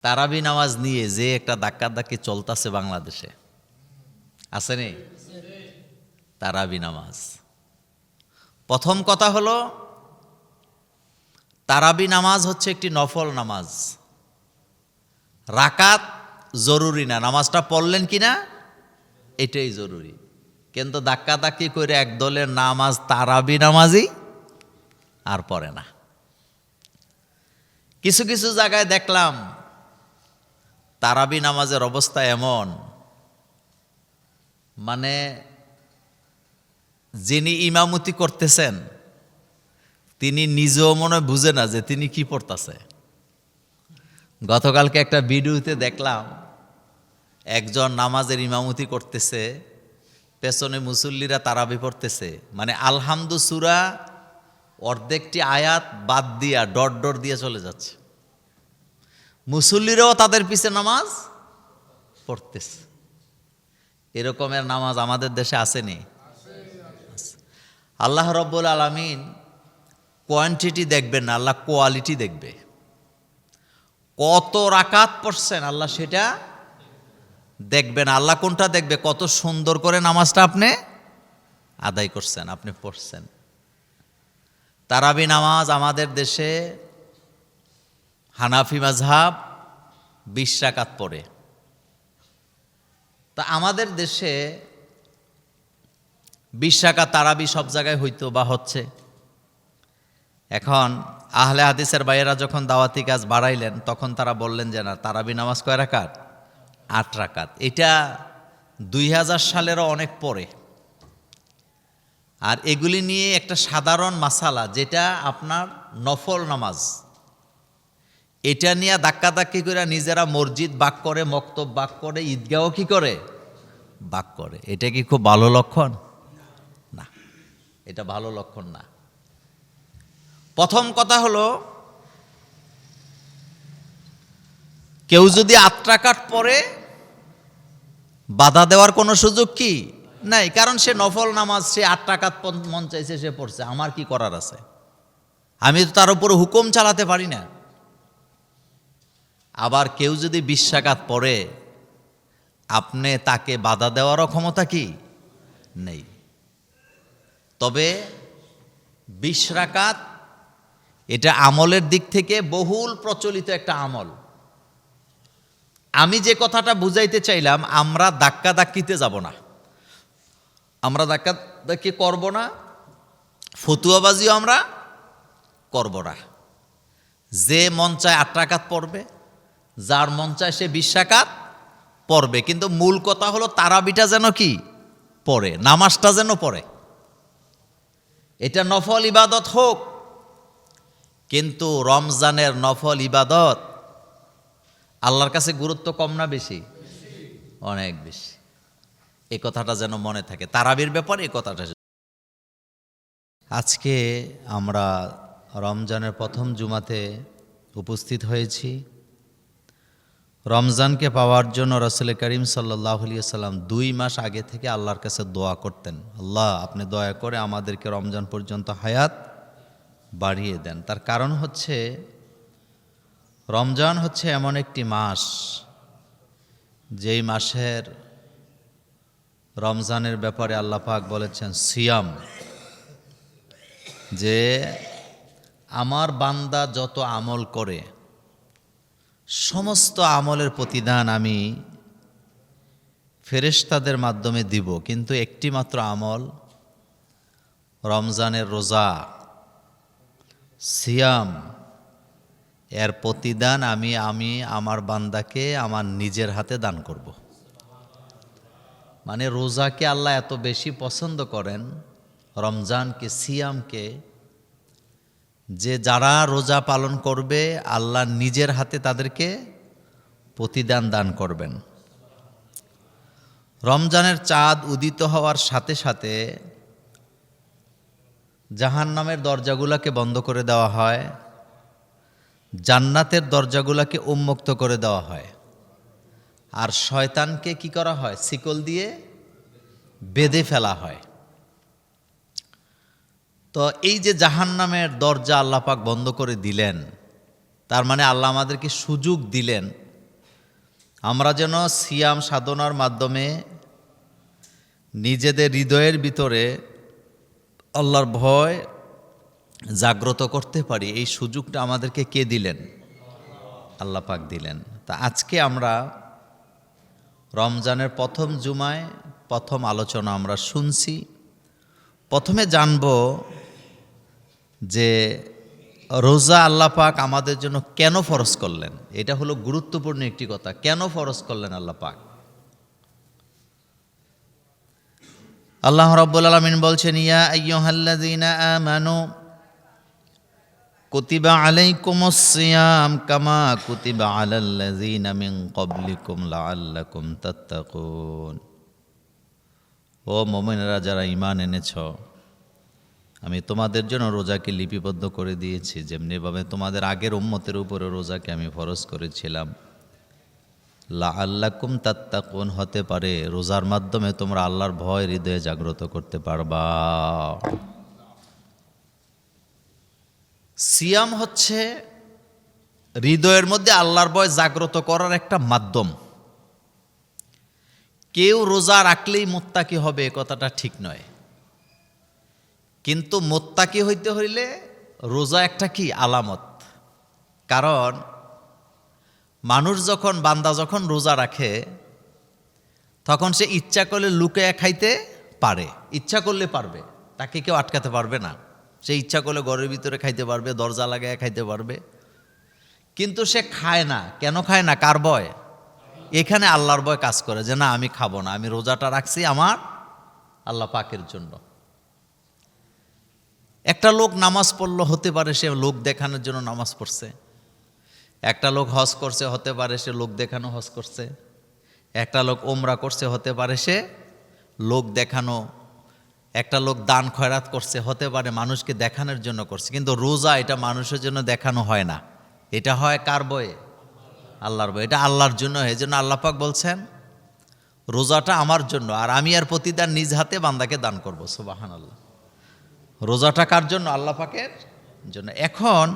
তারাবি নামাজ নিয়ে যে একটা ধাক্কাধাক্কি চলতেছে বাংলাদেশে, আছে নি? তারাবি নামাজ, প্রথম কথা হলো তারাবি নামাজ হচ্ছে একটি নফল নামাজ। রাকাত জরুরি না, নামাজটা পড়লেন কিনা এটাই জরুরি। কিন্তু ধাক্কাধাক্কি করে এক দলের নামাজ তারাবি নামাজই আর পড়ে না। কিছু কিছু জায়গায় দেখলাম তারাবি নামাজের অবস্থা এমন, মানে যিনি ইমামতি করতেছেন তিনি নিজেও মনে বুঝে না যে তিনি কি পড়তেছে। গতকালকে একটা ভিডিওতে দেখলাম একজন নামাজের ইমামতি করতেছে, পেছনে মুসল্লিরা তারাবি পড়তেছে, মানে আলহামদু সূরা অর্ধেকটি আয়াত বাদ দিয়া ডট ডট দিয়ে চলে যাচ্ছে, মুসল্লিরাও তাদের পিছে নামাজ পড়তেছে। এরকমের নামাজ আমাদের দেশে আসেনি। আল্লাহ রব্বুল আলামিন কোয়ান্টিটি দেখবেন না, আল্লাহ কোয়ালিটি দেখবে। কত রাকাত পড়ছেন আল্লাহ সেটা দেখবেন। আল্লাহ কোনটা দেখবে? কত সুন্দর করে নামাজটা আপনি আদায় করছেন, আপনি পড়ছেন। তারাবি নামাজ আমাদের দেশে হানাফি মাযহাব 20 রাকাত পড়ে। তা আমাদের দেশে 20 রাকাত তারাবি সব জায়গায় হইতো বা হচ্ছে। এখন আহলে হাদিসের ভাইয়েরা যখন দাওয়াতি কাজ বাড়াইলেন তখন তারা বললেন যে না, তারাবি নামাজ কয় রাকাত? 8 রাকাত। এটা 2000 সালেরও অনেক পরে। আর এগুলি নিয়ে একটা সাধারণ মাসালা, যেটা আপনার নফল নামাজ, এটা নিয়ে ধাক্কাধাক্কি করে নিজেরা মসজিদ বাক করে, মক্তব বাক করে, ঈদগাহ কি করে বাক করে। এটা কি খুব ভালো লক্ষণ? না, এটা ভালো লক্ষণ না। প্রথম কথা হলো, কেউ যদি 8 রাকাত পড়ে বাধা দেওয়ার কোনো সুযোগ কি নাই, কারণ সে নফল নামাজ, সে 8 রাকাত মন চাইছে সে পড়ছে, আমার কি করার আছে? আমি তো তার উপর হুকুম চালাতে পারি না। আবার কেউ যদি 20 রাকাত পড়ে, আপনি তাকে বাধা দেওয়ারও ক্ষমতা কি নেই। তবে 20 রাকাত এটা আমলের দিক থেকে বহুল প্রচলিত একটা আমল। আমি যে কথাটা বুঝাইতে চাইলাম, আমরা ধাক্কাধাক্কিতে যাব না, আমরা ধাক্কাধাক্কি করব না, ফতুয়াবাজিও আমরা করব না। যে মন চায় 8 রাকাত পড়বে, যার মন চায় সে 20 রাকাত পড়বে, কিন্তু মূল কথা হলো তারাবিটা যেন কি পড়ে, নামাজটা যেন পড়ে। এটা নফল ইবাদত হোক, কিন্তু রমজানের নফল ইবাদত আল্লাহর কাছে গুরুত্ব কম না বেশি? অনেক বেশি। এই কথাটা যেন মনে থাকে তারাবির ব্যাপারে, এই কথাটা। আজকে আমরা রমজানের প্রথম জুমাতে উপস্থিত হয়েছি। রমজানকে পাওয়ার জন্য রাসূল করিম সাল্লাল্লাহু আলাইহি ওয়াসাল্লাম 2 মাস আগে থেকে আল্লাহর কাছে দোয়া করতেন, আল্লাহ আপনি দয়া করে আমাদেরকে রমজান পর্যন্ত হায়াত বাড়িয়ে দেন। তার কারণ হচ্ছে, রমজান হচ্ছে এমন একটি মাস, যেই মাসের রমজানের ব্যাপারে আল্লাহ পাক বলেছেন সিয়াম, যে আমার বান্দা যত আমল করে সমস্ত আমলের প্রতিদান আমি ফেরেশতাদের মাধ্যমে দিব, কিন্তু একটি মাত্র আমল, রমজানের রোজা, সিয়াম, এর প্রতিদান আমি আমার বান্দাকে আমার নিজের হাতে দান করব। মানে রোজাকে আল্লাহ এত বেশি পছন্দ করেন, রমজানকে, সিয়ামকে, যে যারা রোজা পালন করবে আল্লাহ নিজের হাতে তাদেরকে প্রতিদান দান করবেন। রমজানের চাঁদ উদিত হওয়ার সাথে সাথে জাহান্নামের দরজাগুলোকে বন্ধ করে দেওয়া হয়, জান্নাতের দরজাগুলোকে উন্মুক্ত করে দেওয়া হয়, আর শয়তানকে কি করা হয়? শিকল দিয়ে বেঁধে ফেলা হয়। তো এই যে জাহান্নামের দরজা আল্লাহ পাক বন্ধ করে দিলেন, তার মানে আল্লাহ আমাদেরকে সুযোগ দিলেন আমরা যেন সিয়াম সাধনার মাধ্যমে নিজেদের হৃদয়ের ভিতরে আল্লাহর ভয় জাগ্রত করতে পারি, এই সুযোগটা আমাদেরকে কে দিলেন? আল্লাহ পাক দিলেন। তা আজকে আমরা রমজানের প্রথম জুমায় প্রথম আলোচনা আমরা শুনছি। প্রথমে জানব যে রোজা আল্লাহ পাক আমাদের জন্য কেন ফরজ করলেন। এটা হলো গুরুত্বপূর্ণ একটি কথা, কেন ফরজ করলেন আল্লাহ পাক। আল্লাহ রাব্বুল আলামিন বলছেন, ইয়া আইয়ুহাল্লাযীনা আমানু কুতিবা আলাইকুমুস সিয়াম কামা কুতিবা আলাল্লাযীনা মিন ক্বাবলিকুম লাআল্লাকুম তাত্তাকুন। ও মুমিনেরা যারা ঈমান এনেছ, আমি তোমাদের জন্য রোজাকে লিপিবদ্ধ করে দিয়েছি, যেমনিভাবে তোমাদের আগের উম্মতের উপরে রোজাকে আমি ফরজ করেছিলাম। লাআল্লাকুম তাত্তাকুন, হতে পারে রোজার মাধ্যমে তোমরা আল্লাহর ভয় হৃদয়ে জাগ্রত করতে পারবা। সিয়াম হচ্ছে হৃদয়ের মধ্যে আল্লাহর ভয় জাগ্রত করার একটা মাধ্যম। কেউ রোজা রাখলেই মুত্তাকি হবে এ কথাটা ঠিক নয়, কিন্তু মুত্তাকি হইতে হইলে রোজা একটা কি আলামত। কারণ মানুষ যখন, বান্দা যখন রোজা রাখে তখন সে ইচ্ছা করলে লুকায়া খাইতে পারে, ইচ্ছা করলে পারবে, তাকে কেউ আটকাতে পারবে না। সে ইচ্ছা করলে ঘরের ভিতরে খাইতে পারবে, দরজা লাগায় খাইতে পারবে, কিন্তু সে খায় না। কেন খায় না? কার ভয়? এখানে আল্লাহর ভয় কাজ করে যে না, আমি খাবো না, আমি রোজাটা রাখছি আমার আল্লাহ পাকের জন্য। একটা লোক নামাজ পড়লো, হতে পারে সে লোক দেখানোর জন্য নামাজ পড়ছে। একটা লোক হজ করছে, হতে পারে সে লোক দেখানো হজ করছে। একটা লোক ওমরা করছে, হতে পারে সে লোক দেখানো। একটা লোক দান খয়রাত করছে, হতে পারে মানুষকে দেখানোর জন্য করছে। কিন্তু রোজা এটা মানুষের জন্য দেখানো হয় না, এটা হয় কার ভয়ে? আল্লাহর ভয়ে। এটা আল্লাহর জন্য। এই জন্য আল্লাহ পাক বলছেন রোজাটা আমার জন্য, আর আমি আর প্রতিদান নিজ হাতে বান্দাকে দান করব। সুবহানাল্লাহ। রোজাটা কার জন্য? আল্লাহ পাকের জন্য। এখন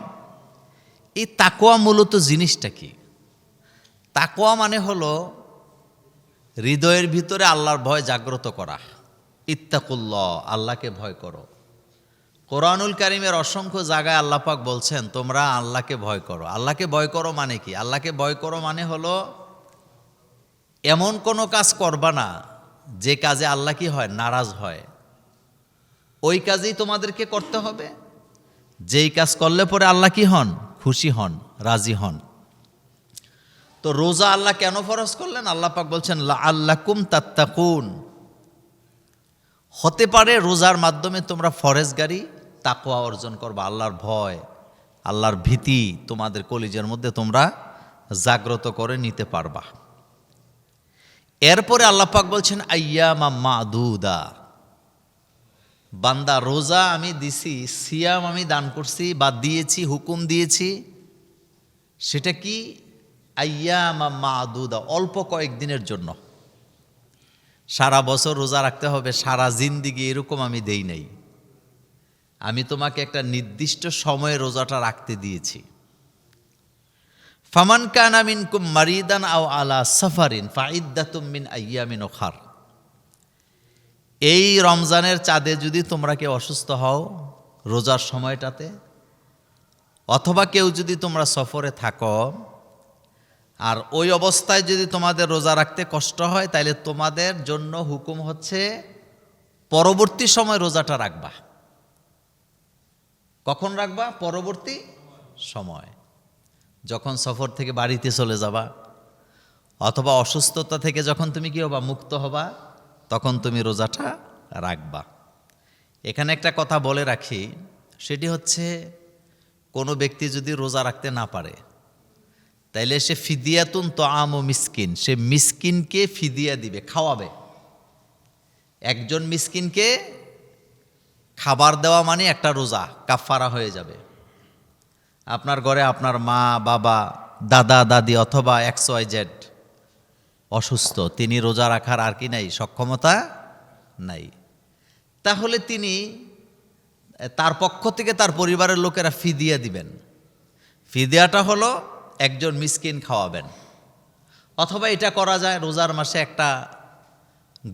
এই তাকওয়া মূলত জিনিসটা কি? তাকওয়া মানে হলো হৃদয়ের ভিতরে আল্লাহর ভয় জাগ্রত করা। ইত্তাকুল্লাহ, আল্লাহকে ভয় করো। কোরআনুল কারীমের অসংখ্য জায়গায় আল্লাহ পাক বলছেন তোমরা আল্লাহকে ভয় করো। আল্লাহকে ভয় করো মানে কি? আল্লাহকে ভয় করো মানে হলো এমন কোনো কাজ করবা না যে কাজে আল্লাহ কি হয়? নারাজ হয়। ওই কাজেই তোমাদেরকে করতে হবে যেই কাজ করলে পরে আল্লাহ কি হন? খুশি হন, রাজি হন। তো রোজা আল্লাহ কেন ফরজ করলেন? আল্লাহ পাক বলছেন লাআল্লাকুম তাত্তাকুন, হতে পারে রোজার মাধ্যমে তোমরা ফরেজগারি তাকওয়া অর্জন করবা, আল্লাহর ভয়, আল্লাহর ভীতি তোমাদের কলিজার মধ্যে তোমরা জাগ্রত করে নিতে পারবা। এরপরে আল্লাহ পাক বলছেন আইয়ামা মাদুদা, বান্দা রোজা আমি দিছি, সিয়াম আমি দান করছি বা দিয়েছি, হুকুম দিয়েছি, সেটা কি? আইয়ামা মাদুদা, অল্প কয়েকদিনের জন্য। সারা বছর রোজা রাখতে হবে, সারা জিন্দিগি এরকম আমি দেই নাই। আমি তোমাকে একটা নির্দিষ্ট সময়ে রোজাটা রাখতে দিয়েছি। ফামান কানা মিনকুম মারিদান আও আলা সাফারিন ফাইদ্দাতুম মিন আইয়ামিন উখার। এই রমজানের চাঁদে যদি তোমরা কেউ অসুস্থ হও রোজার সময়টাতে, অথবা কেউ যদি তোমরা সফরে থাকো, আর ওই অবস্থায় যদি তোমাদের রোজা রাখতে কষ্ট হয়, তাহলে তোমাদের জন্য হুকুম হচ্ছে পরবর্তী সময় রোজাটা রাখবা। কখন রাখবা? পরবর্তী সময়, যখন সফর থেকে বাড়িতে চলে যাবা, অথবা অসুস্থতা থেকে যখন তুমি কি হবা? মুক্ত হবা, তখন তুমি রোজাটা রাখবা। এখানে একটা কথা বলে রাখি, সেটি হচ্ছে কোনো ব্যক্তি যদি রোজা রাখতে না পারে, তাইলে সে ফিদিয়াতুন তাআম ও মিসকিন, সে মিসকিনকে ফিদিয়া দিবে, খাওয়াবে। একজন মিসকিনকে খাবার দেওয়া মানে একটা রোজা কাফারা হয়ে যাবে। আপনার ঘরে আপনার মা, বাবা, দাদা, দাদি অথবা XYZ অসুস্থ, তিনি রোজা রাখার আর কি নাই, সক্ষমতা নাই, তাহলে তিনি তার পক্ষ থেকে তার পরিবারের লোকেরা ফিদিয়া দিবেন। ফিদিয়াটা হলো একজন মিসকিন খাওয়াবেন। অথবা এটা করা যায়, রোজার মাসে একটা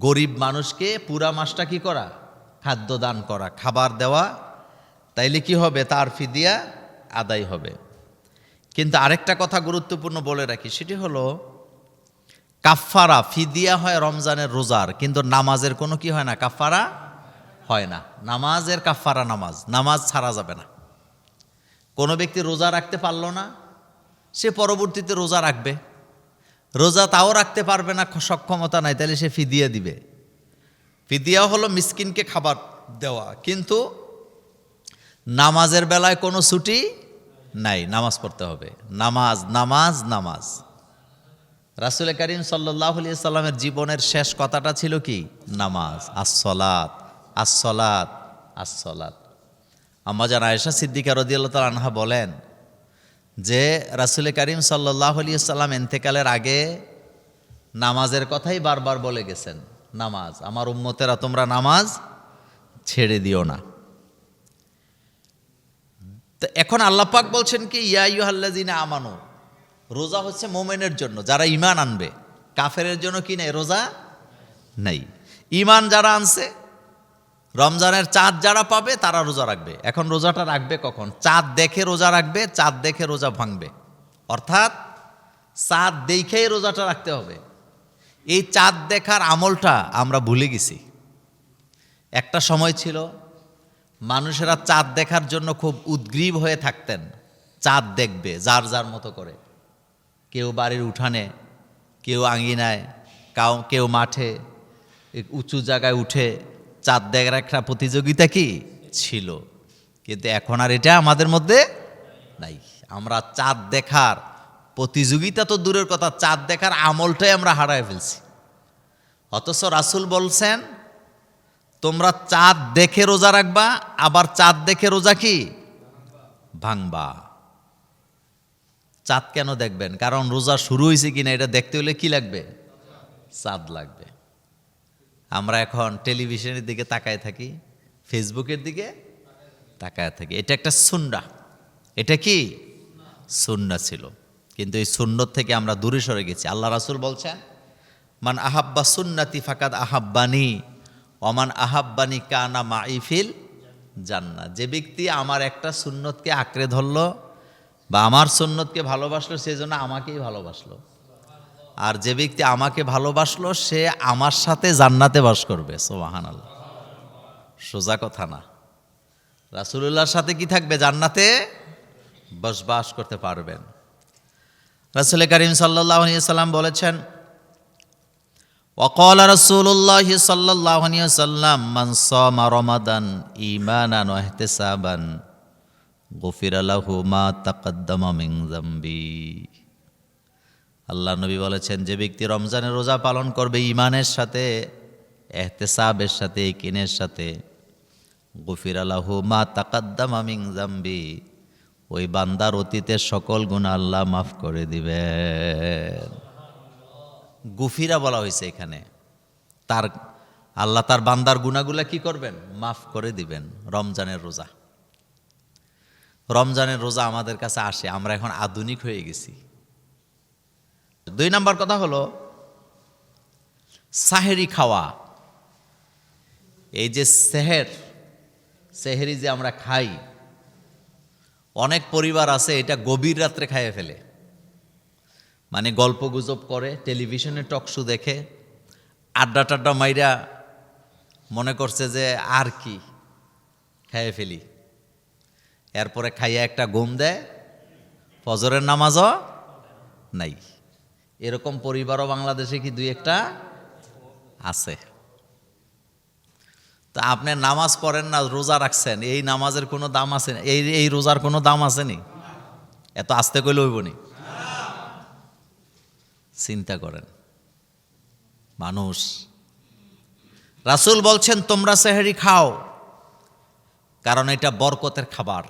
গরিব মানুষকে পুরা মাসটা কি করা, খাদ্য দান করা, খাবার দেওয়া, তাইলে কি হবে, তার ফিদিয়া আদায় হবে। কিন্তু আরেকটা কথা গুরুত্বপূর্ণ বলে রাখি, সেটি হলো কাফফারা, ফিদিয়া হয় রমজানের রোজার, কিন্তু নামাজের কোনো কি হয় না, কাফফারা হয় না। নামাজের কাফফারা নামাজ ছাড়া যাবে না। কোনো ব্যক্তি রোজা রাখতে পারল না, সে পরবর্তীতে রোজা রাখবে। রোজা তাও রাখতে পারবে না, সক্ষমতা নাই, তাহলে সে ফিদিয়া দিবে। ফিদিয়া হলো মিসকিনকে খাবার দেওয়া, কিন্তু নামাজের বেলায় কোনো ছুটি নাই, নামাজ পড়তে হবে। নামাজ নামাজ নামাজ। রাসূল করিম সাল্লাল্লাহু আলাইহি সাল্লামের জীবনের শেষ কথাটা ছিল কি, নামাজ। আসসালাত আসসালাত আসসালাত। আম্মা জান আয়েশা সিদ্দিকা রাদিয়াল্লাহু তাআলা আনহা বলেন যে রাসূল করিম সাল্লাল্লাহু আলাইহি সাল্লাম ইন্তেকালের আগে নামাজের কথাই বারবার বলে গেছেন, নামাজ, আমার উম্মতেরা তোমরা নামাজ ছেড়ে দিও না। তো এখন আল্লাহ পাক বলছেন কি, ইয়া আইয়ুহাল্লাযিনা আমানু, রোজা হচ্ছে মোমেনের জন্য, যারা ঈমান আনবে। কাফেরের জন্য কি নেই, রোজা নেই। ঈমান যারা আনছে, রমজানের চাঁদ যারা পাবে তারা রোজা রাখবে। এখন রোজাটা রাখবে কখন, চাঁদ দেখে রোজা রাখবে, চাঁদ দেখে রোজা ভাঙবে, অর্থাৎ চাঁদ দেখেই রোজাটা রাখতে হবে। এই চাঁদ দেখার আমলটা আমরা ভুলে গেছি। একটা সময় ছিল মানুষেরা চাঁদ দেখার জন্য খুব উদ্গ্রীব হয়ে থাকতেন, চাঁদ দেখবে যার যার মতো করে, কেউ বাড়ির উঠানে, কেউ আঙিনায়, কেউ মাঠে, উঁচু জায়গায় উঠে চাঁদ দেখার একটা প্রতিযোগিতা কি ছিল। কিন্তু এখন আর এটা আমাদের মধ্যে নাই। আমরা চাঁদ দেখার প্রতিযোগিতা তো দূরের কথা, চাঁদ দেখার আমলটাই আমরা হারায় ফেলছি। অথচ রাসূল বলছেন তোমরা চাঁদ দেখে রোজা রাখবা, আবার চাঁদ দেখে রোজা কি ভাঙবা। চাঁদ কেন দেখবেন, কারণ রোজা শুরু হয়েছে কিনা এটা দেখতে হলে কি লাগবে, চাঁদ লাগবে। আমরা এখন টেলিভিশনের দিকে তাকায় থাকি, ফেসবুকের দিকে তাকায় থাকি। এটা একটা সুন্নাহ, এটা কি সুন্নাহ ছিল, কিন্তু এই সুন্নত থেকে আমরা দূরে সরে গেছি। আল্লাহ রাসূল বলছেন মান আহাব্বা সুন্নতি ফাকাদ আহাব্বানি ওমান আহাব্বানি কানা মাই ফিল জান্নাহ। যে ব্যক্তি আমার একটা সুন্নতকে আঁকড়ে ধরলো বা আমার সুন্নতকে ভালোবাসলো, সেজন্য আমাকেই ভালোবাসলো। আর যে ব্যক্তি আমাকে ভালোবাসলো সে আমার সাথে জান্নাতে বাস করবে। সুবহানাল্লাহ, সোজা কথা না। রাসূলুল্লাহর সাথে কি থাকবে, জান্নাতে বসবাস করতে পারবেন। রাসূল করিম সাল্লাল্লাহু আলাইহি সাল্লাম বলেছেন وقال رسول الله صلى الله عليه وسلم من صام رمضان إيمانا واحتسابا غفر له ما تقدم من ذنبه। আল্লাহ নবী বলেছেন যে ব্যক্তি রমজানের রোজা পালন করবে ঈমানের সাথে, ইহতিসাবের সাথে, ইয়াকিনের সাথে, গুফির লাহু মা তাকাদ্দামা মিন যামবি, ওই বান্দার অতীতের সকল গুনাহ আল্লাহ মাফ করে দিবেন। গুফিরা বলা হয়েছে এখানে, তার আল্লাহ তার বান্দার গুনাহগুলা কি করবেন, মাফ করে দিবেন। রমজানের রোজা, রমজানের রোজা আমাদের কাছে আসে, আমরা এখন আধুনিক হয়ে গেছি। 2 নম্বর কথা হলো সাহেরি খাওয়া। এই যে সেহেরি যে আমরা খাই, অনেক পরিবার আছে এটা গভীর রাত্রে খাইয়ে ফেলে, মানে গল্প গুজব করে, টেলিভিশনে টকশো দেখে, আড্ডা টাড্ডা মাইরা মনে করছে যে আর কি খাইয়ে ফেলি, এরপরে খাইয়া একটা ঘুম দেয়, ফজরের নামাজও নাই। এরকম পরিবারও বাংলাদেশে কি 2-1টা আছে। তা আপনি নামাজ পড়েন না, রোজা রাখছেন, এই নামাজের কোনো দাম আছে? এই রোজার কোনো দাম আছে নি? এত আস্তে কইলে হইব নি? চিন্তা করেন মানুষ। রাসূল বলছেন তোমরা সেহরি খাও, কারণ এটা বরকতের খাবার।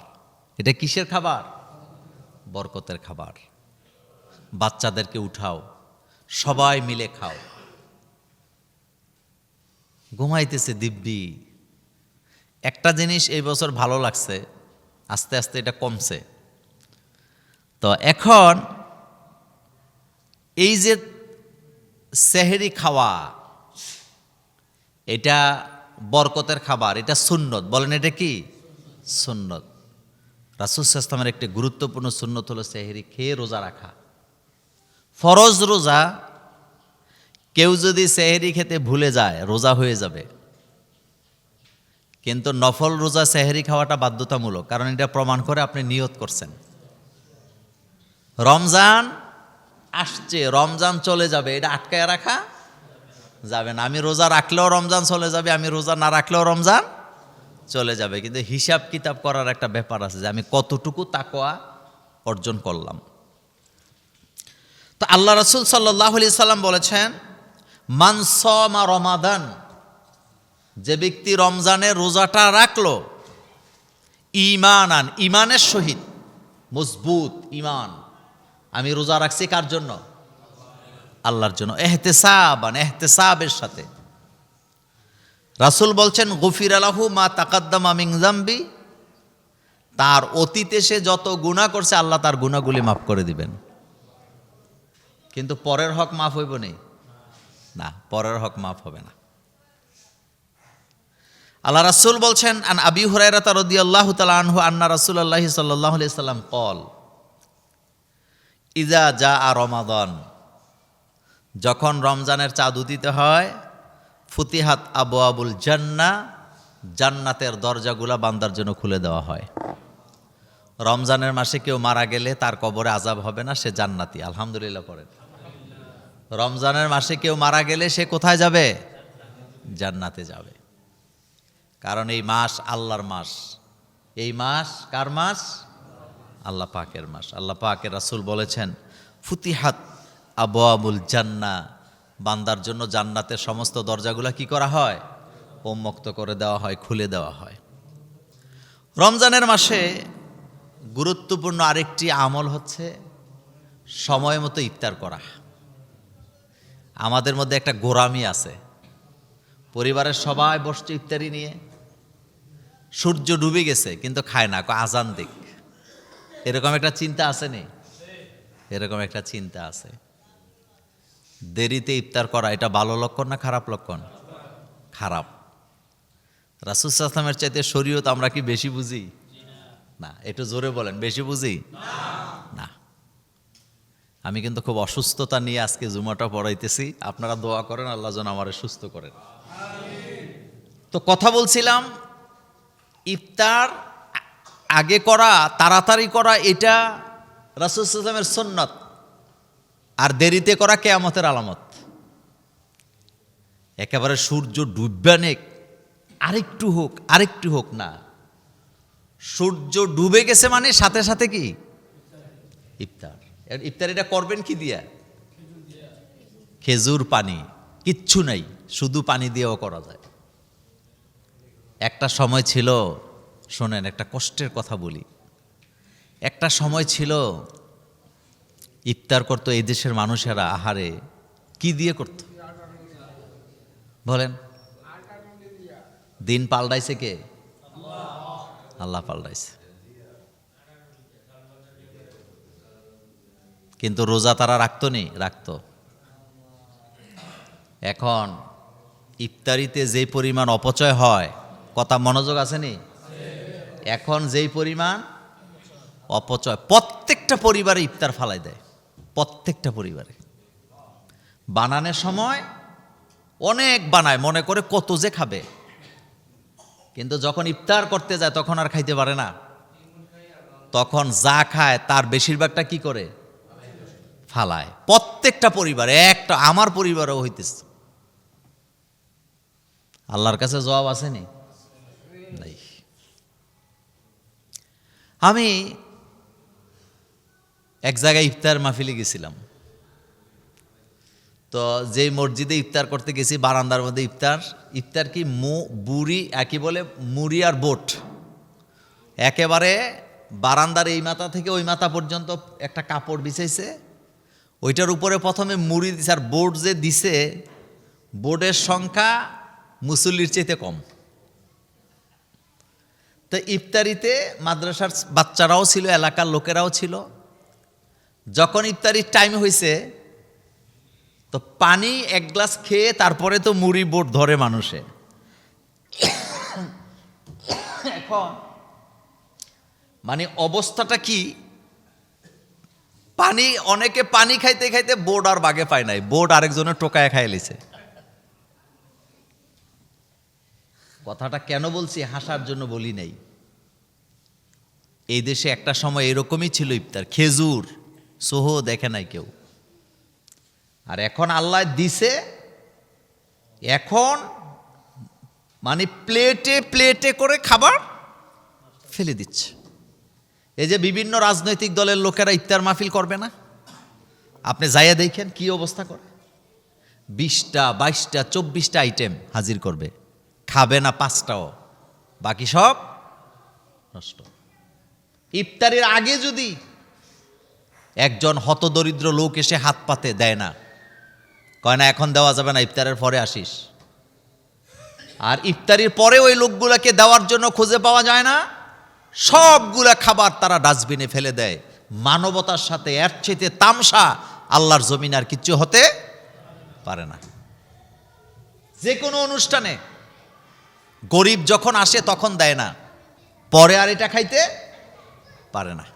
এটা কিসের খাবার? বরকতের খাবার। বাচ্চাদেরকে উঠাও, সবাই মিলে খাও। ঘুমাইতেছে দিব্যি। একটা জিনিস এই বছর ভালো লাগছে, আস্তে আস্তে এটা কমছে। তো এখন এই যে সেহরি খাওয়া এটা বরকতের খাবার, এটা সুন্নত। বলেন এটা কি সুন্নত? রাসূল সাল্লাল্লাহু আলাইহি ওয়াসাল্লামের একটি গুরুত্বপূর্ণ সুন্নত হলো সেহরি খেয়ে রোজা রাখা। ফরজ রোজা, কেউ যদি সেহরি খেতে ভুলে যায় রোজা হয়ে যাবে, কিন্তু নফল রোজা সেহরি খাওয়াটা বাধ্যতামূলক, কারণ এটা প্রমাণ করে আপনি নিয়ত করছেন। রমজান আসছে, রমজান চলে যাবে, এটা আটকায় রাখা যাবে না। আমি রোজা রাখলেও রমজান চলে যাবে, আমি রোজা না রাখলেও রমজান চলে যাবে, কিন্তু হিসাব কিতাব করার একটা ব্যাপার আছে যে আমি কতটুকু তাকওয়া অর্জন করলাম। তো আল্লাহ রাসূল সাল্লাল্লাহু আলাইহি সাল্লাম বলেছেন, মান সামা রমাদান, যে ব্যক্তি রমজানের রোজাটা রাখলো, ঈমানান, ঈমানের সহিত, মজবুত ঈমান, আমি রোজা রাখছি কার জন্য? আল্লাহর জন্য। ইহতিসাবান, ইহতিসাবের সাথে। রাসূল বলছেন, গুফিরা লাহু মা তাকাদ্দামা মিন যামবি, তার অতীতে সে যত গুনাহ করছে আল্লাহ তার গুনাহগুলি মাফ করে দিবেন। কিন্তু পরের হক মাফ হইব না, পরের হক মাফ হবে না। আল্লাহ রাসূল বলছেন, আন আবি হুরায়রা রাদিয়াল্লাহু তাআলা আনহু আন্না রাসূলুল্লাহি সাল্লাল্লাহু আলাইহি সাল্লাম কল, ইজা জাআ রমাদান, যখন রমজানের চাঁদ উদিত হয়, ফুতিহাত আবওয়াবুল জান্নাহ, জান্নাতের দরজাগুলা বান্দার জন্য খুলে দেওয়া হয়। রমজানের মাসে কেউ মারা গেলে তার কবরে আযাব হবে না, সে জান্নাতি। আলহামদুলিল্লাহ পড়েন। রমজানের মাসে কেউ মারা গেলে সে কোথায় যাবে? জান্নাতে যাবে। কারণ এই মাস আল্লাহর মাস। এই মাস কার মাস? আল্লাহ পাকের মাস। আল্লাহ পাকের রাসূল বলেছেন, ফুতিহাত আবওয়াবুল জান্নাহ, বান্দার জন্য জান্নাতের সমস্ত দরজাগুলা কি করা হয়? উন্মুক্ত করে দেওয়া হয়, খুলে দেওয়া হয়। রমজানের মাসে গুরুত্বপূর্ণ আরেকটি আমল হচ্ছে সময় মতো ইফতার করা। আমাদের মধ্যে একটা গোরামি আছে, পরিবারের সবাই বসছে ইফতারি নিয়ে, সূর্য ডুবে গেছে কিন্তু খায় না, আজান দিক, এরকম একটা চিন্তা আছে নি? এরকম একটা চিন্তা আছে। দেরিতে ইফতার করা এটা ভালো লক্ষণ না খারাপ লক্ষণ? খারাপ। রাসূল সাল্লাল্লাহু আলাইহি ওয়াসাল্লামের চাইতে শরীয়ত আমরা কি বেশি বুঝি? না। একটু জোরে বলেন, বেশি বুঝি না। আমি কিন্তু খুব অসুস্থতা নিয়ে আজকে জুমাটা পড়াইতেছি, আপনারা দোয়া করেন আল্লাহ যেন আমারে সুস্থ করেন। তো কথা বলছিলাম, ইফতার আগে করা, তাড়াতাড়ি করা, এটা রাসূল সাল্লাল্লাহু আলাইহি ওয়াসাল্লামের সুন্নাত, আর দেরিতে করা কিয়ামতের আলামত। একেবারে সূর্য ডুববে নেক, আরেকটু হোক না, সূর্য ডুবে গেছে মানে সাথে সাথে কি ইফতার। ইফতার এটা করবেন কি দিয়া? খেজুর পানি, কিচ্ছু নাই, শুধু পানি দিয়েও করা যায়। একটা সময় ছিল, শোনেন একটা কষ্টের কথা বলি, একটা সময় ছিল ইফতার করতো এই দেশের মানুষেরা, আহারে কি দিয়ে করত বলেন? দিন পাল্টাইছে কে? আল্লাহ পাল্টাইছে। কিন্তু রোজা তারা রাখতো নি? রাখতো। এখন ইফতারিতে যেই পরিমাণ অপচয় হয়, কথা মনোযোগ আছে নি? এখন যেই পরিমাণ অপচয়, প্রত্যেকটা পরিবারে ইফতার ফালাই দেয়, প্রত্যেকটা পরিবারে। বানানোর সময় অনেক বানায়, মনে করে কত যে খাবে, কিন্তু যখন ইফতার করতে যায় তখন আর খাইতে পারে না। তখন যা খায় তার বেশিরভাগটা কি করে? ফালায়। প্রত্যেকটা পরিবারে, একটা আমার পরিবারেও হইতেছে। আল্লাহর কাছে জবাব আসেনি? নাই। আমি এক জায়গায় ইফতার মাহফিলে গেছিলাম, তো যেই মসজিদে ইফতার করতে গেছি বারান্দার মধ্যে ইফতার কি বুড়ি একই বলে, মুড়ি আর বোট, একেবারে বারান্দার এই মাথা থেকে ওই মাথা পর্যন্ত একটা কাপড় বিছাইছে, ওইটার উপরে প্রথমে মুড়ি দিছে, আর বোর্ড যে দিছে, বোর্ডের সংখ্যা মুসল্লির চাইতে কম। তো ইফতারিতে মাদ্রাসার বাচ্চারাও ছিল, এলাকার লোকেরাও ছিল। যখন ইফতারির টাইম হয়েছে, তো পানি এক গ্লাস খেয়ে তারপরে তো মুড়ি বোট ধরে মানুষে। এখন মানে অবস্থাটা কি, পানি অনেকে পানি খাইতে খাইতে বোর্ড আর বাগে পায় নাই, বোর্ড আরেকজনের টোকায় খাই লিছে। কথাটা কেন বলছি, হাসার জন্য বলি নাই। এই দেশে একটা সময় এরকমই ছিল, ইফতার খেজুর সোহ দেখে নাই কেউ। আর এখন আল্লাহ দিছে, এখন মানে প্লেটে প্লেটে করে খাবার ফেলে দিচ্ছে। এই যে বিভিন্ন রাজনৈতিক দলের লোকেরা ইফতার মাহফিল করবে না, আপনি যাইয়া দেখেন কি অবস্থা করে। 20টা 22টা 24টা আইটেম হাজির করবে, খাবে না 5টাও, বাকি সব নষ্ট। ইফতারের আগে যদি একজন হতদরিদ্র লোক এসে হাত পাতে দেয় না, কয় না এখন দেওয়া যাবে না, ইফতারের পরে আসিস। আর ইফতারির পরে ওই লোকগুলাকে দেওয়ার জন্য খুঁজে পাওয়া যায় না, সবগুলা খাবার তারা ডাস্টবিনে ফেলে দেয়। মানবতার সাথে এর চাইতে তামসা আল্লাহর জমিন আর কিচ্ছু হতে পারে না। যে কোনো অনুষ্ঠানে গরিব যখন আসে তখন দেয় না, পরে আর এটা খাইতে পারে না।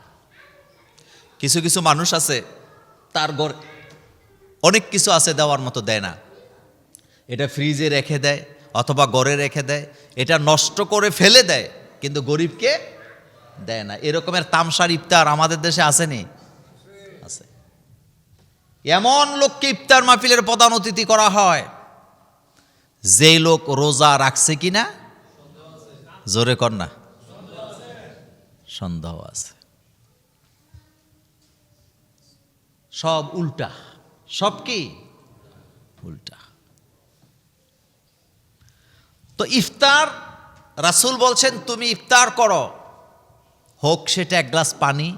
কিছু কিছু মানুষ আছে তার ঘরে অনেক কিছু আছে দেওয়ার মতো, দেয় না। এটা ফ্রিজে রেখে দেয় অথবা ঘরে রেখে দেয়, এটা নষ্ট করে ফেলে দেয়, কিন্তু গরিবকে দেয় না। এরকমের তামসার ইফতার আমাদের দেশে আসেনি? আছে। এমন লোককে ইফতার মাহফিলের প্রধান অতিথি করা হয় যেই লোক রোজা রাখছে কিনা, জোরে কর না, সন্দেহ আছে। সব উল্টা, সব কি উল্টা। তো ইফতার রাসূল বলছেন তুমি ইফতার করো, হোক সেটা এক গ্লাস পানি,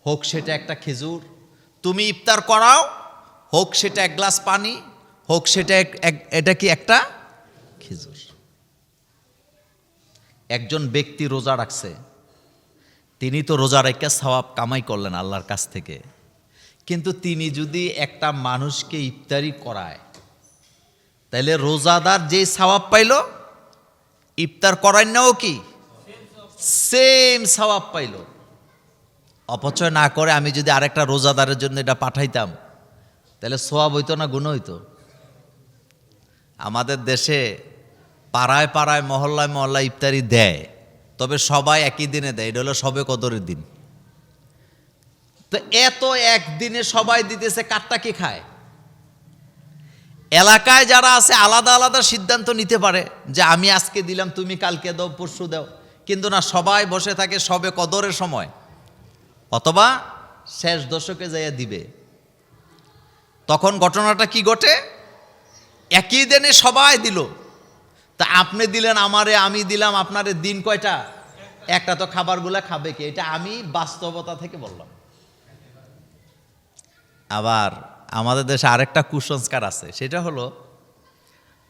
হোক সেটা একটা খেজুর, তুমি ইফতার করাও, হোক সেটা এক গ্লাস পানি, হোক সেটা এটা কি একটা খেজুর। একজন ব্যক্তি রোজা রাখছে, তিনি তো রোজা রেখে সওয়াব কামাই করলেন আল্লাহর কাছ থেকে, কিন্তু তিনি যদি একটা মানুষকে ইফতারি করায়, তাহলে রোজাদার যে সওয়াব পাইল, ইফতার করায় নাও কি সেম সওয়াব পাইল। অপচয় না করে আমি যদি আরেকটা রোজাদারের জন্য এটা পাঠাইতাম, তাহলে সওয়াব হইতো না গুণ হইতো? আমাদের দেশে পাড়ায় পাড়ায় মহল্লায় মহল্লায় ইফতারি দেয়, তবে সবাই একই দিনে দেয়, এটা হলো শবে কদরের দিন। তো এত একদিনে সবাই দিতেছে, কারটা কি খায়? এলাকায় যারা আছে আলাদা আলাদা সিদ্ধান্ত নিতে পারে যে আমি আজকে দিলাম, তুমি কালকে দাও, পরশু দাও, কিন্তু না, সবাই বসে থাকে শবে কদরের সময় অথবা শেষ দশকে যাইয়া দিবে। তখন ঘটনাটা কি ঘটে, একই দিনে সবাই দিল, তা আপনি দিলেন আমারে, আমি দিলাম আপনারে, দিন কয়টা? একটা। তো খাবারগুলা খাবে কে? এটা আমি বাস্তবতা থেকে বললাম। আবার আমাদের দেশে আরেকটা কুসংস্কার আছে, সেটা হলো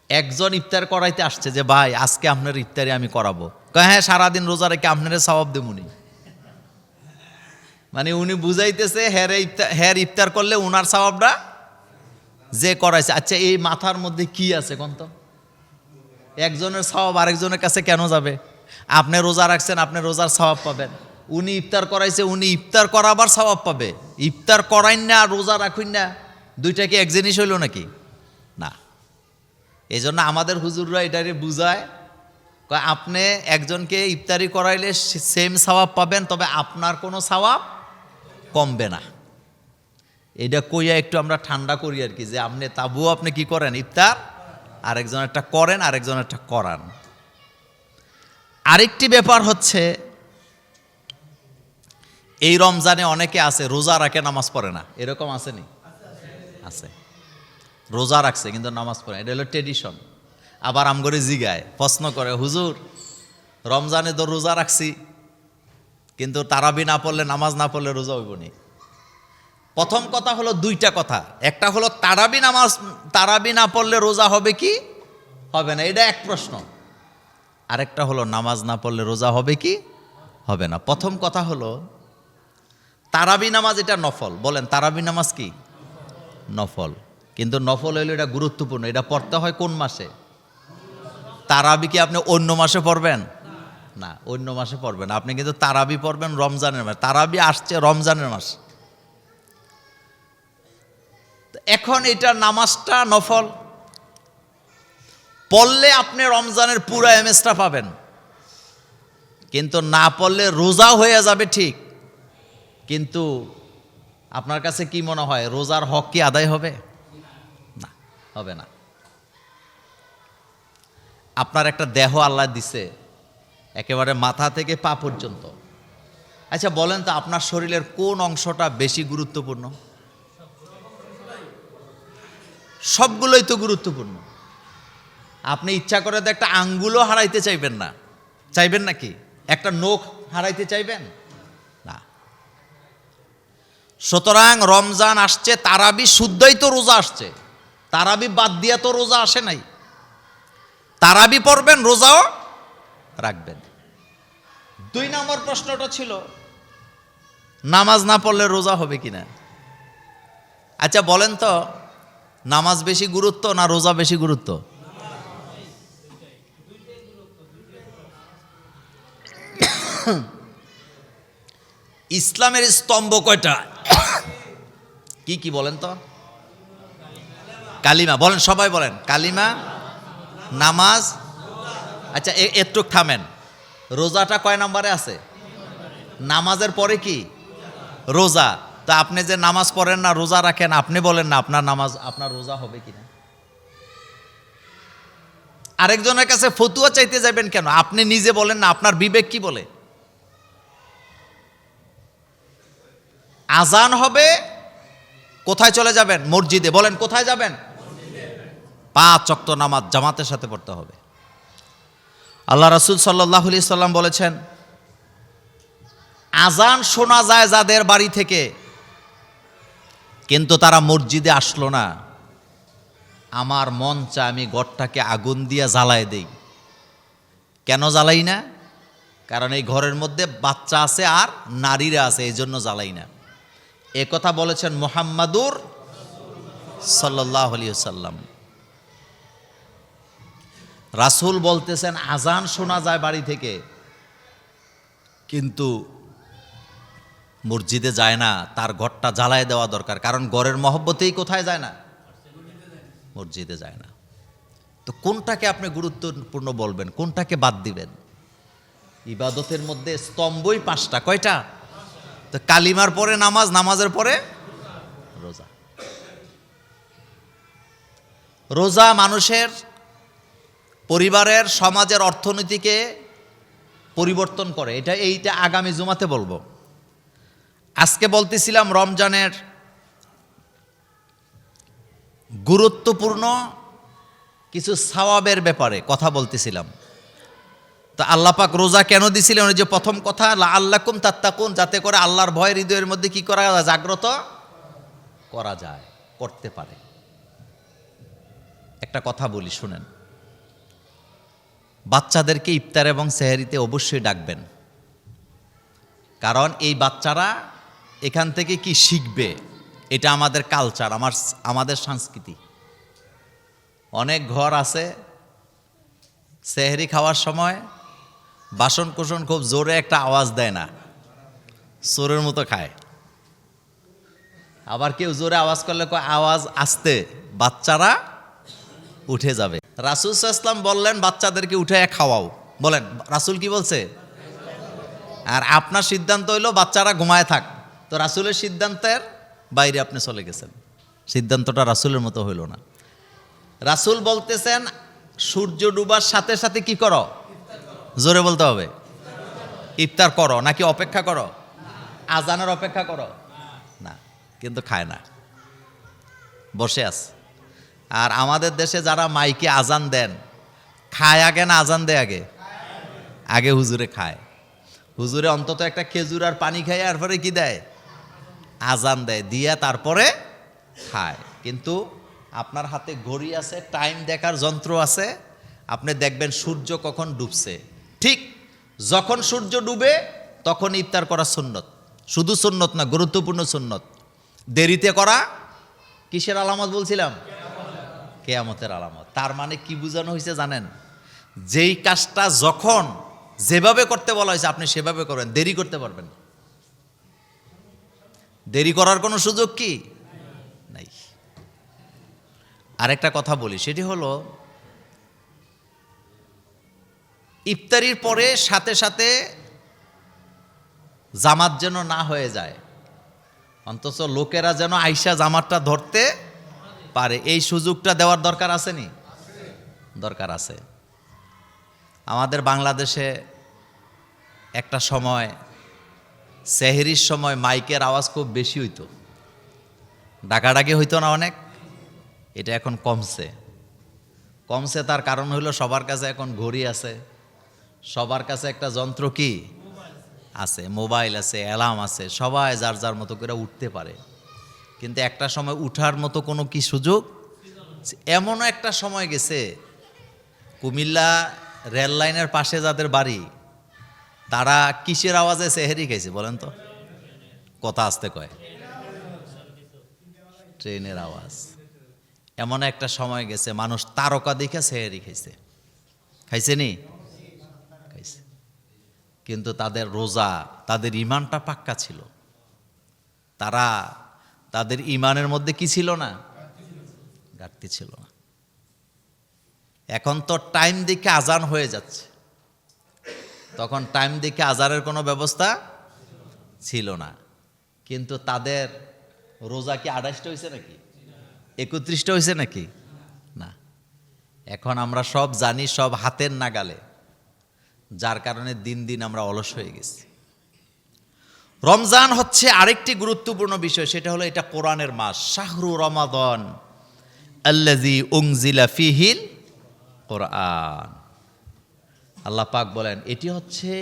একজন ইফতার করাইতে আসছে যে ভাই আজকে আপনার ইফতারি আমি করাবো, কয় হ্যাঁ সারাদিন রোজা রেখে আপনারে সওয়াব দেবুনি। মানে উনি বুঝাইতেছে হ্যার ইফতার করলে উনার সওয়াবটা যে করাইছে। আচ্ছা, এই মাথার মধ্যে কি আছে কোন তো? একজনের সওয়াব আরেকজনের কাছে কেন যাবে? আপনি রোজা রাখছেন, আপনি রোজার সওয়াব পাবেন, উনি ইফতার করাইছে, উনি ইফতার করাবার সওয়াব পাবে। ইফতার করাইন না আর রোজা রাখুন না, দুইটা কি এক জিনিস হইল নাকি? না। এই জন্য আমাদের হুজুররা এটারে বুঝায়, আপনি একজনকে ইফতারি করাইলে সেম সওয়াব পাবেন, তবে আপনার কোনো সওয়াব কমবে না। এটা কইয়া একটু আমরা ঠান্ডা করি আর কি, যে আপনি তাবুও আপনি কি করেন, ইফতার আরেকজন একটা করেন, আরেকজন একটা করান। আরেকটি ব্যাপার হচ্ছে, এই রমজানে অনেকে আছে রোজা রাখে নামাজ পড়ে না, এরকম আসেনি? আছে, রোজা রাখছে কিন্তু নামাজ পড়ে না, এটা হলো ট্রেডিশন। আবার আমগরে জিগায়, প্রশ্ন করে, হুজুর রমজানে তো রোজা রাখছি, কিন্তু তারাবি না পড়লে, নামাজ না পড়লে রোজা হইব নি? প্রথম কথা হলো দুইটা কথা, একটা হলো তারাবি না পড়লে রোজা হবে কি হবে না, এটা এক প্রশ্ন। আরেকটা হলো নামাজ না পড়লে রোজা হবে কি হবে না। প্রথম কথা হলো তারাবি নামাজ এটা নফল, বলেন তারাবি নামাজ কি নফল, কিন্তু নফল হইলে এটা গুরুত্বপূর্ণ। এটা পড়তে হয় কোন মাসে? তারাবি কি আপনি অন্য মাসে পড়বেন? না, অন্য মাসে পড়বেন আপনি, কিন্তু তারাবি পড়বেন রমজানের মাস। তারাবি আসছে রমজানের মাস। এখন এটা নামাজটা নফল পড়লে আপনি রমজানের পুরো এমএসটা পাবেন, কিন্তু না পড়লে রোজা হয়ে যাবে ঠিক, কিন্তু আপনার কাছে কি মনে হয় রোজার হক কি আদায় হবে? না, হবে না। আপনার একটা দেহ আল্লাহ দিছে একেবারে মাথা থেকে পা পর্যন্ত। আচ্ছা বলেন তো, আপনার শরীরের কোন অংশটা বেশি গুরুত্বপূর্ণ? সবগুলোই তো গুরুত্বপূর্ণ। আপনি ইচ্ছা করে তো একটা আঙ্গুলও হারাইতে চাইবেন না, চাইবেন নাকি? একটা নখ হারাইতে চাইবেন না। সুতরাং রমজান আসছে, তারাবি শুদ্ধই তো রোজা আসছে, তারাবি বাদ দিয়া তো রোজা আসে নাই। তারাবি পড়বেন, রোজাও রাখবেন। 2 নম্বর প্রশ্নটা ছিল নামাজ না পড়লে রোজা হবে কিনা। আচ্ছা বলেন তো, নামাজ বেশি গুরুত্ব না রোজা বেশি গুরুত্ব? ইসলামের স্তম্ভ কয়টা? কি কি বলেন তো? কালিমা বলেন, সবাই বলেন। কালিমা, নামাজ। আচ্ছা একটু থামেন, রোজাটা কয় নম্বরে আছে? নামাজের পরে কি? রোজা। তা আপনি যে নামাজ পড়েন না, রোজা রাখেন, আপনি বলেন না আপনার নামাজ, আপনার রোজা হবে কিনা? আরেকজনের কাছে ফতুয়া চাইতে যাবেন কেন? আপনি নিজে বলেন না আপনার বিবেক কি বলে? আজান হবে, কোথায় চলে যাবেন? মসজিদে। বলেন কোথায় যাবেন? 5 ওয়াক্ত নামাজ জামাতের সাথে পড়তে হবে। আল্লাহ রাসূল সাল্লাল্লাহু আলাইহি সাল্লাম বলেছেন, আজান শোনা যায় যাদের বাড়ি থেকে, কিন্তু তারা মসজিদে আসলো না, আমার মন চায় আমি ঘরটাকে আগুন দিয়ে জ্বালায় দেই। কেন জ্বালাই না? কারণ এই ঘরের মধ্যে বাচ্চা আছে আর নারীরা আছে, এই জন্য জ্বালাই না। এ কথা বলেছেন মুহাম্মাদুর সাল্লাল্লাহু আলাইহি ওয়াসাল্লাম। রাসূল বলতেছেন আজান শোনা যায় বাড়ি থেকে, কিন্তু মসজিদে যায় না, তার ঘরটা জ্বালায় দেওয়া দরকার। কারণ ঘরের মহব্বতেই কোথায় যায় না? মসজিদে যায় না। তো কোনটাকে আপনি গুরুত্বপূর্ণ বলবেন, কোনটাকে বাদ দিবেন? ইবাদতের মধ্যে স্তম্ভই 5টা। কয়টা? তো কালিমার পরে নামাজ, নামাজের পরে রোজা। রোজা মানুষের, পরিবারের, সমাজের অর্থনীতিকে পরিবর্তন করে। এইটা আগামী জুমাতে বলবো। আজকে বলতেছিলাম রমজানের গুরুত্বপূর্ণ কিছু সওয়াবের ব্যাপারে কথা বলতেছিলাম। তো আল্লাহ পাক রোজা কেন দিছিলেন? ওই যে প্রথম কথা, লাআল্লাকুম তাত্তাকুন, যাতে করে আল্লাহর ভয় হৃদয়ের মধ্যে কি করা যায়? জাগ্রত করা যায়, করতে পারে। একটা কথা বলি শুনেন, বাচ্চাদেরকে ইফতার এবং সেহরিতে অবশ্যই ডাকবেন, কারণ এই বাচ্চারা এখান থেকে কি শিখবে? এটা আমাদের কালচার, আমাদের সংস্কৃতি। অনেক ঘর আছে সেহরি খাওয়ার সময় বাসন কোসন খুব জোরে একটা আওয়াজ দেয় না, চোরের মতো খায়। আবার কেউ জোরে আওয়াজ করলে আওয়াজ আসতে, বাচ্চারা উঠে যাবে। রাসূল সাল্লাল্লাহু আলাইহি ওয়াসাল্লাম বললেন বাচ্চাদেরকে উঠে খাওয়াও। বলেন রাসূল কি বলছে? আর আপনার সিদ্ধান্ত হইলো বাচ্চারা ঘুমায় থাক, তো রাসূলের সিদ্ধান্তের বাইরে আপনি চলে গেছেন, সিদ্ধান্তটা রাসূলের মতো হইল না। রাসূল বলতেছেন সূর্য ডুবার সাথে সাথে কি করো? জোরে বলতে হবে, ইফতার করো। নাকি অপেক্ষা করো? আজানের অপেক্ষা করো না, কিন্তু খায় না, বসে আছে। আর আমাদের দেশে যারা মাইকে আজান দেন, খায় আগে না আজান দেয় আগে? আগে হুজুরে খায়। হুজুরে অন্তত একটা খেজুর আর পানি খায়, এরপরে কি দেয়? আজান দেয়, দিয়া তারপরে খায়। কিন্তু আপনার হাতে ঘড়ি আছে, টাইম দেখার যন্ত্র আছে, আপনি দেখবেন সূর্য কখন ডুবছে। ঠিক যখন সূর্য ডুবে তখন ইফতার করা সুন্নত। শুধু সুন্নত না, গুরুত্বপূর্ণ সুন্নত। দেরিতে করা কিসের আলামত বলছিলাম? কিয়ামতের আলামত। তার মানে কি বোঝানো হয়েছে জানেন? যেই কাজটা যখন যেভাবে করতে বলা হয়েছে আপনি সেভাবে করবেন, দেরি করতে পারবেন না। দেরি করার কোনো সুযোগ কি নাই। আরেকটা কথা বলি, সেটি হলো ইফতারির পরে সাথে সাথে জামাত যেন না হয়ে যায়, অন্তত লোকেরা যেন আইসা জামাতটা ধরতে পারে, এই সুযোগটা দেওয়ার দরকার আছে নি? দরকার আছে। আমাদের বাংলাদেশে একটা সময় সেহরির সময় মাইকের আওয়াজ খুব বেশি হইতো, ডাকাডাকি হইতো না অনেক। এটা এখন কমছে। তার কারণ হলো সবার কাছে এখন ঘড়ি আছে, সবার কাছে একটা যন্ত্র কি আছে, মোবাইল আছে, অ্যালার্ম আছে, সবাই যার যার মতো করে উঠতে পারে। কিন্তু একটা সময় উঠার মতো কোনো কি সুযোগ? এমনও একটা সময় গেছে, কুমিল্লা রেল লাইনের পাশে যাদের বাড়ি তারা কিসের আওয়াজে সেহেরি খাইছে বলেন তো? কথা আসতে কয়, ট্রেনের আওয়াজ। এমন একটা সময় গেছে মানুষ তারকা দেখে সেহেরি খাইছে। খাইছে নি? খাইছে। কিন্তু তাদের রোজা, তাদের ইমানটা পাক্কা ছিল। তাদের ইমানের মধ্যে কি ছিল না? ঘাটতি ছিল না। এখন তো টাইম দেখে আজান হয়ে যাচ্ছে, তখন টাইম দেখে আজানের কোনো ব্যবস্থা ছিল না। কিন্তু তাদের রোজা কি 28টা হয়েছে নাকি 31টা হয়েছে নাকি? না। এখন আমরা সব জানি, সব হাতের নাগালে, যার কারণে দিন দিন আমরা অলস হয়ে গেছি। রমজান হচ্ছে আরেকটি গুরুত্বপূর্ণ বিষয়, সেটা হলো এটা কোরআনের মাস। শাহরু রমাদান আল্লাযী উনজিলা ফীহিল কোরআন। আল্লাহ পাক বলেন এটি হচ্ছে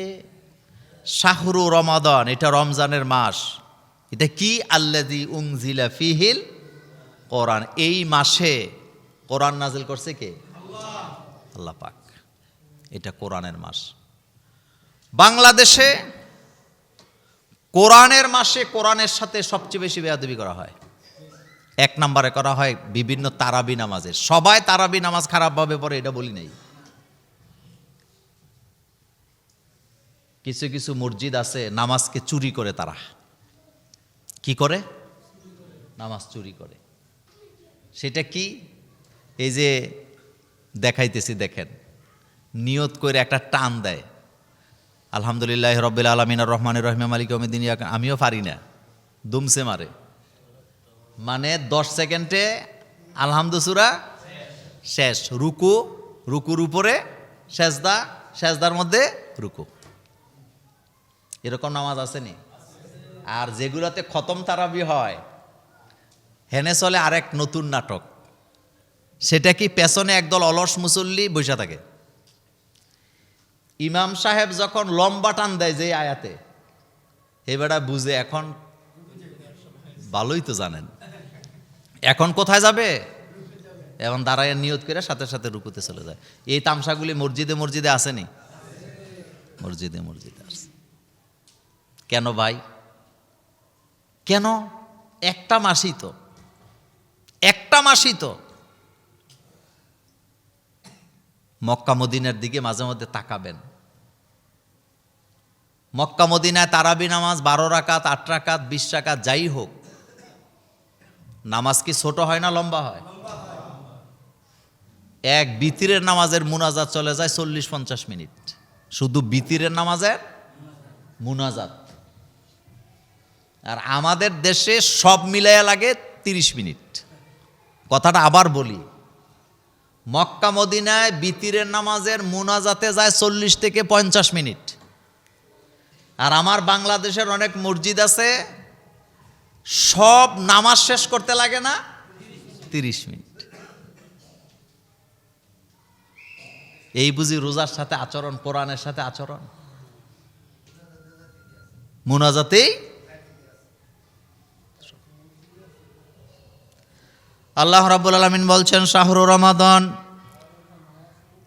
শাহরু রমাদান, এটা রমজানের মাস। এটা কি? আল্লাযী উনজিলা ফীহিল কোরআন। এই মাসে কোরআন নাজিল করছে কে? আল্লাহ পাক। এটা কোরআনের মাস। বাংলাদেশে কোরআনের মাসে কোরআনের সাথে সবচেয়ে বেশি বেয়াদবি করা হয়। এক নম্বরে করা হয় বিভিন্ন তারাবি নামাজে। সবাই তারাবি নামাজ খারাপভাবে পড়ে এটা বলি নাই। কিছু কিছু মসজিদ আছে নামাজকে চুরি করে, তারা কি করে? নামাজ চুরি করে। সেটা কি? এই যে দেখাইতেছি দেখেন, নিয়ত করে একটা টান দেয়, আলহামদুলিল্লাহ রব্বিল আলামিন আর রহমানির রহিম মালিক ইয়াউমিদ্দিন। আমিও পারি না, দুমসে মারে। মানে 10 সেকেন্ডে আলহামদু সূরা শেষ, রুকুর উপরে সেজদা, সেজদার মধ্যে রুকু। এরকম নামাজ আসেনি? আর যেগুলোতে খতম তারাবি হয়, হেনে চলে আরেক নতুন নাটক। সেটা কি? পেছনে একদল অলস মুসল্লি বসে থাকে, ইমাম সাহেব যখন লম্বা টান দেয় যে আয়াতে, এবারে বুঝে এখন ভালোই তো জানেন এখন কোথায় যাবে, এখন দাঁড়ায় নিয়ত করে সাথে সাথে রুকুতে চলে যায়। এই তামসাগুলি মসজিদে মসজিদে আসেনি? মসজিদে মসজিদে আছে। কেন ভাই? কেন? একটা মাসই তো, একটা মাসই তো। মক্কা মদিনার দিকে মাঝে মধ্যে তাকাবেন। মক্কা মদিনায় তারাবি নামাজ 12 রাকাত, 8 রাকাত, 20 রাকাত, যাই হোক, নামাজ কি ছোট হয় না লম্বা হয়? এক বিতিরের নামাজের মুনাজাত চলে যায় 40-50 মিনিট, শুধু বিতিরের নামাজের মুনাজাত। আর আমাদের দেশে সব মিলাইয়া লাগে 30 মিনিট। কথাটা আবার বলি, মক্কা মদিনায় বিতিরের নামাজের মুনাজাতে যায় 40 থেকে 50 মিনিট। আর আমার বাংলাদেশের অনেক মসজিদ আছে, সব নামাজ শেষ করতে লাগে না 30 মিনিট। এই বুঝি রোজার সাথে আচরণ, কোরআনের সাথে আচরণ? মুনাজাতেই আল্লাহ রাব্বুল আলামিন বলছেন, শাহরু রমাদান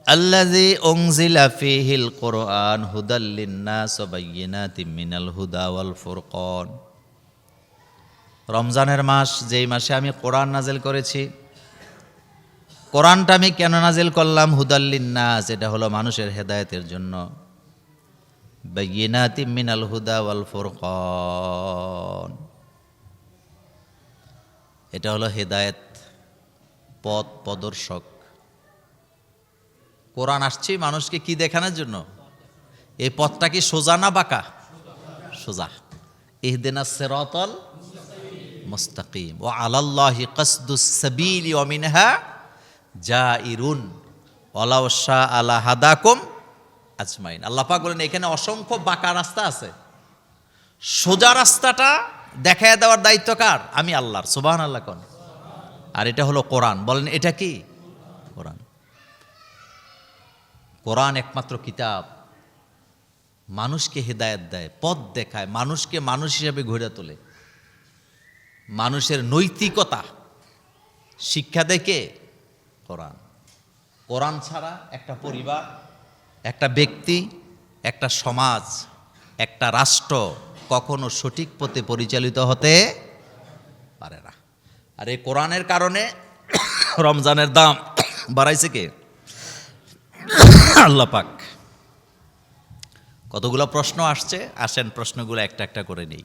আল্লাযী উনজিলা ফীহিল কোরআন হুদাল লিন-নাস ওয়া বায়্যিনাতিম মিনাল হুদা ওয়াল ফুরকান। রমজানের মাস, যেই মাসে আমি কোরআন নাজিল করেছি। কোরআনটা আমি কেন নাজিল করলাম? হুদাল্লিন্নাস, এটা হলো মানুষের হেদায়েতের জন্য। বায়্যিনাতিম মিনাল হুদা ওয়াল ফুরকান, এটা হলো হেদায়েত, পথ প্রদর্শক। কোরআন আসছে মানুষকে কি দেখানোর জন্য? এই পথটা কি সোজা না বাঁকা? সোজা। ইহদিনাস সিরাতাল মুস্তাকিম ওয়া আলাল্লাহি কাসদুস সাবিলি ওয়া মিনহা জাইরুন ওয়ালাউ শাআ লা হাদাকুম আজমাইন। আল্লাহ পাক বলেন এখানে অসংখ্য বাঁকা রাস্তা আছে, সোজা রাস্তাটা দেখায় দেওয়ার দায়িত্ব কার? আমি আল্লাহর। সুবহানাল্লাহ কোন। আর এটা হলো কোরআন। বলেন এটা কি? কোরআন। কোরআন একমাত্র কিতাব মানুষকে হেদায়েত দেয়, পথ দেখায়, মানুষকে মানুষ হিসেবে গড়ে তোলে, মানুষের নৈতিকতা শিক্ষা দেয় কে? কোরআন। কোরআন ছাড়া একটা পরিবার, একটা ব্যক্তি, একটা সমাজ, একটা রাষ্ট্র কখনো সঠিক পথে পরিচালিত হতে পারে না। আর এই কোরআনের কারণে রমজানের দাম বাড়াইছে কে? আল্লাহ পাক। কতগুলো প্রশ্ন আসছে, আসেন প্রশ্নগুলো একটা একটা করে নেই।